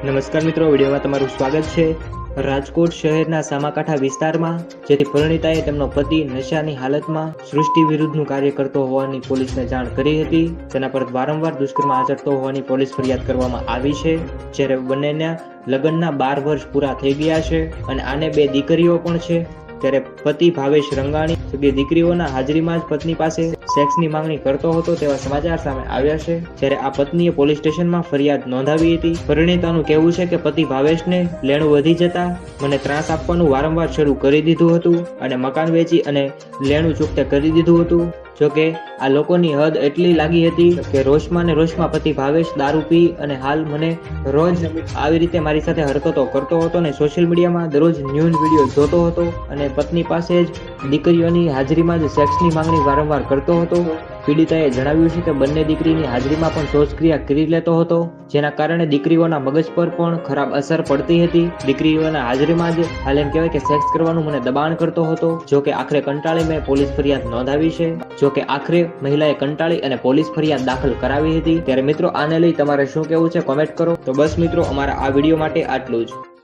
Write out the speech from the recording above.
નમસ્કાર મિત્રો, વિડીયોમાં તમારું સ્વાગત છે। રાજકોટ શહેરના સામાકાંઠા વિસ્તારમાં જેથી પરિણીતાએ તેમનો પતિ નશાની હાલતમાં સૃષ્ટિ વિરુદ્ધનું કાર્ય કરતો હોવાની પોલીસને જાણ કરી હતી। તેના પર વારંવાર દુષ્કર્મ આચરતો હોવાની પોલીસ ફરિયાદ કરવામાં આવી છે। જ્યારે બંનેના લગ્નના 12 વર્ષ પૂરા થઈ ગયા છે અને આને 2 દીકરીઓ પણ છે। ત્યારે પતિ ભાવેશ રંગાણી બે દીકરીઓના હાજરીમાં જ પત્ની પાસે સેક્સની માંગણી કરતો હતો તેવા સમાચાર સામે આવ્યા છે। જ્યારે આ પત્નીએ પોલીસ સ્ટેશનમાં ફરિયાદ નોંધાવી હતી। પરિણીતાનું કહેવું છે કે પતિ ભાવેશને લેણું વધી જતા મને ત્રાસ આપવાનું વારંવાર શરૂ કરી દીધું હતું અને મકાન વેચી અને લેણું ચૂકતે કરી દીધું હતું। જોકે આ લોકોની હદ એટલી લાગી હતી કે રોષમાં પતિ ભાવેશ દારૂ પી અને હાલ મને રોજ આવી રીતે મારી સાથે હરકતો કરતો હતો અને સોશિયલ મીડિયામાં દરરોજ ન્યૂઝ વિડીયો જોતો હતો અને પત્ની પાસે જ દીકરીઓની હાજરીમાં જ સેક્સની માંગણી વારંવાર કરતો હતો। પીડિતાએ જણાવ્યું છે કે બંને દીકરીની હાજરીમાં પણ શૌચક્રિયા કરી લેતો હતો, જેના કારણે દીકરીઓના મગજ પર પણ ખરાબ અસર પડતી હતી। દીકરીઓના હાજરીમાં જ હાલ એમ કહેવાય કે સેક્સ કરવાનું મને દબાણ કરતો હતો। જોકે આખરે કંટાળી મેં પોલીસ ફરિયાદ નોંધાવી છે। જોકે આખરે મહિલાએ કંટાળી અને પોલીસ ફરિયાદ દાખલ કરાવી હતી। ત્યારે મિત્રો, આને લઈ તમારે શું કહેવું છે કોમેન્ટ કરો। તો બસ મિત્રો, અમારા આ વિડીયો માટે આટલું જ।